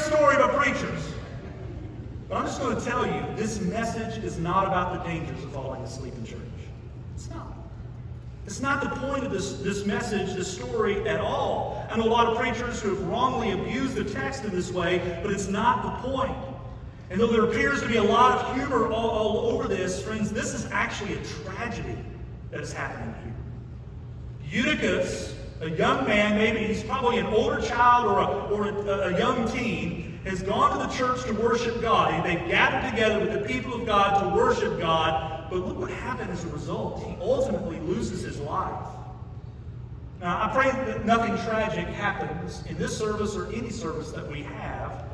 great story about preachers. But I'm just going to tell you, this message is not about the dangers of falling asleep in church. It's not. It's not the point of this message, this story at all. I know a lot of preachers who have wrongly abused the text in this way, but it's not the point. And though there appears to be a lot of humor all over this, friends, this is actually a tragedy that is happening here. Eutychus, a young man, maybe he's probably an older child or a young teen, has gone to the church to worship God. They've gathered together with the people of God to worship God. But look what happened as a result. He ultimately loses his life. Now, I pray that nothing tragic happens in this service or any service that we have.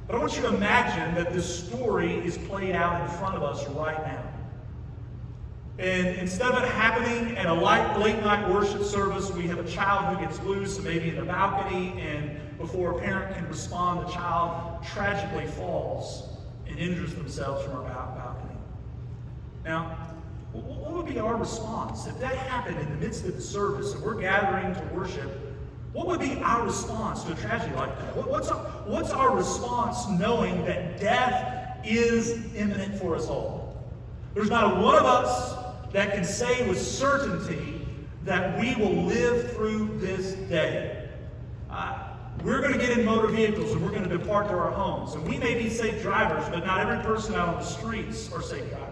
But I want you to imagine that this story is played out in front of us right now. And instead of it happening at a late night worship service, we have a child who gets loose, maybe in the balcony, and before a parent can respond, the child tragically falls and injures themselves from our balcony. Now, what would be our response? If that happened in the midst of the service and we're gathering to worship, what would be our response to a tragedy like that? What's our response knowing that death is imminent for us all? There's not one of us that can say with certainty that we will live through this day. We're going to get in motor vehicles and we're going to depart to our homes. And we may be safe drivers, but not every person out on the streets are safe drivers.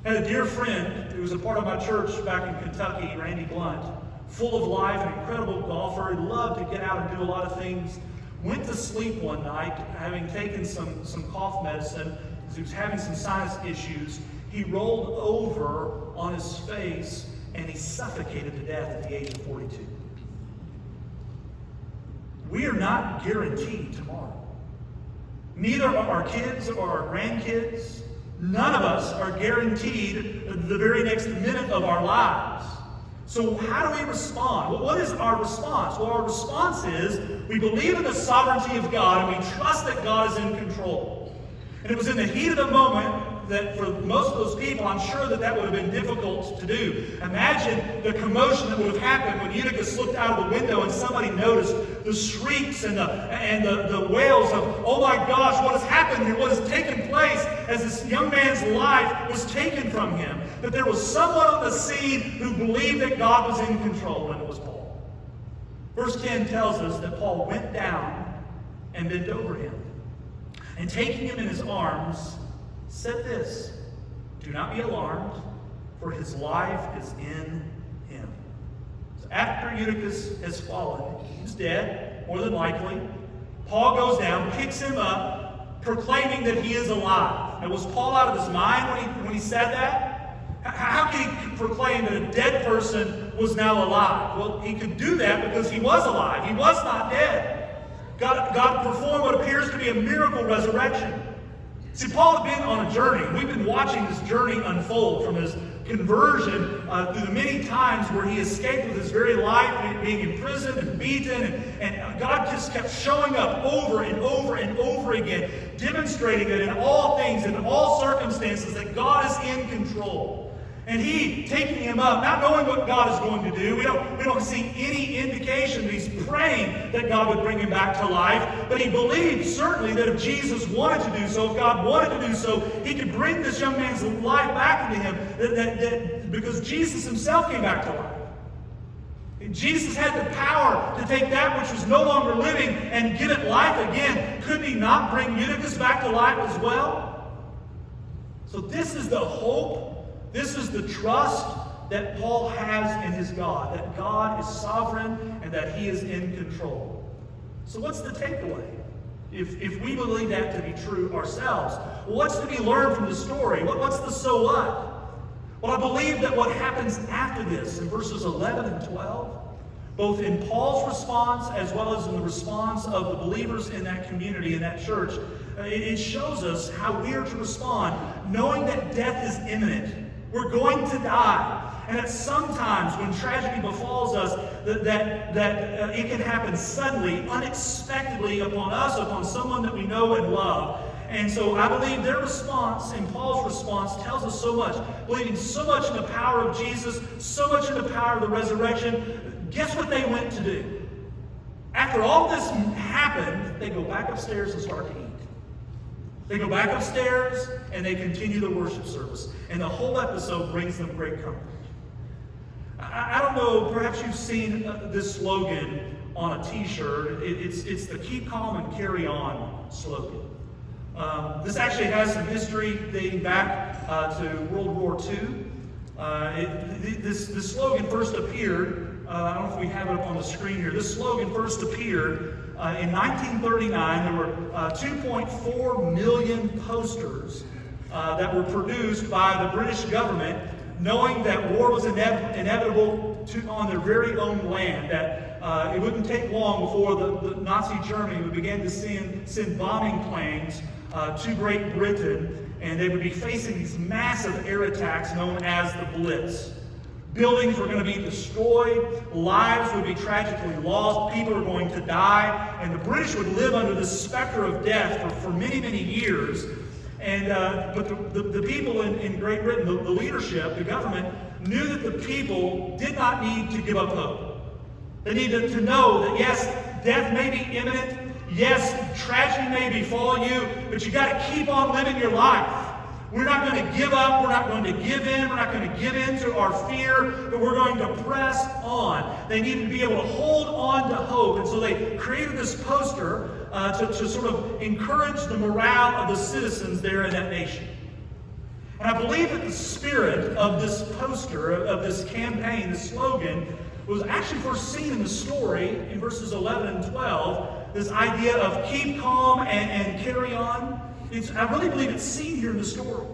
I had a dear friend who was a part of my church back in Kentucky, Randy Blunt, full of life, an incredible golfer. He loved to get out and do a lot of things. Went to sleep one night, having taken some cough medicine, because he was having some sinus issues. He rolled over on his face and he suffocated to death at the age of 42. We are not guaranteed tomorrow. Neither are our kids or our grandkids. None of us are guaranteed the very next minute of our lives. So how do we respond? Well, what is our response? Well, our response is we believe in the sovereignty of God and we trust that God is in control. And it was in the heat of the moment that for most of those people, I'm sure that would have been difficult to do. Imagine the commotion that would have happened when Eutychus looked out of the window and somebody noticed the shrieks and the wails of, oh my gosh, what has happened here? What has taken place as this young man's life was taken from him? That there was someone on the scene who believed that God was in control, and it was Paul. Verse 10 tells us that Paul went down and bent over him. And taking him in his arms, said this, do not be alarmed, for his life is in him. So after Eutychus has fallen, he's dead, more than likely. Paul goes down, picks him up, proclaiming that he is alive. Now, was Paul out of his mind when he said that? How can he proclaim that a dead person was now alive? Well, he could do that because he was alive. He was not dead. God performed what appears to be a miracle resurrection. See, Paul had been on a journey. We've been watching this journey unfold from his conversion through the many times where he escaped with his very life, being imprisoned and beaten, and God just kept showing up over and over and over again, demonstrating that in all things, in all circumstances, that God is in control. And he, taking him up, not knowing what God is going to do, we don't see any indication that he's praying that God would bring him back to life, but he believed certainly that if Jesus wanted to do so, if God wanted to do so, he could bring this young man's life back into him, because Jesus himself came back to life. Jesus had the power to take that which was no longer living and give it life again. Could he not bring Eutychus back to life as well? So this is the hope. This is the trust that Paul has in his God, that God is sovereign and that he is in control. So what's the takeaway? If we believe that to be true ourselves, well, what's to be learned from the story? What's the so what? Well, I believe that what happens after this in verses 11 and 12, both in Paul's response as well as in the response of the believers in that community, in that church, it shows us how we are to respond, knowing that death is imminent. We're going to die. And that sometimes when tragedy befalls us, that it can happen suddenly, unexpectedly upon us, upon someone that we know and love. And so I believe their response and Paul's response tells us so much. Believing so much in the power of Jesus, so much in the power of the resurrection. Guess what they went to do? After all this happened, they go back upstairs and start to eat. They go back upstairs and they continue the worship service. And the whole episode brings them great comfort. I don't know, perhaps you've seen this slogan on a t-shirt. It's the keep calm and carry on slogan. This actually has some history dating back to World War II. This slogan first appeared, I don't know if we have it up on the screen here. This slogan first appeared in 1939. There were 2.4 million posters that were produced by the British government, knowing that war was inevitable on their very own land, that it wouldn't take long before the Nazi Germany would begin to send bombing planes to Great Britain, and they would be facing these massive air attacks known as the Blitz. Buildings were going to be destroyed, lives would be tragically lost, people were going to die, and the British would live under the specter of death for many, many years. But the people in Great Britain, the leadership, the government, knew that the people did not need to give up hope. They needed to know that, yes, death may be imminent, yes, tragedy may befall you, but you got to keep on living your life. We're not going to give up, we're not going to give in, we're not going to give in to our fear, but we're going to press on. They needed to be able to hold on to hope, and so they created this poster to sort of encourage the morale of the citizens there in that nation. And I believe that the spirit of this poster, of this campaign, this slogan, was actually first seen in the story in verses 11 and 12, this idea of keep calm and carry on. I really believe it's seen here in the story.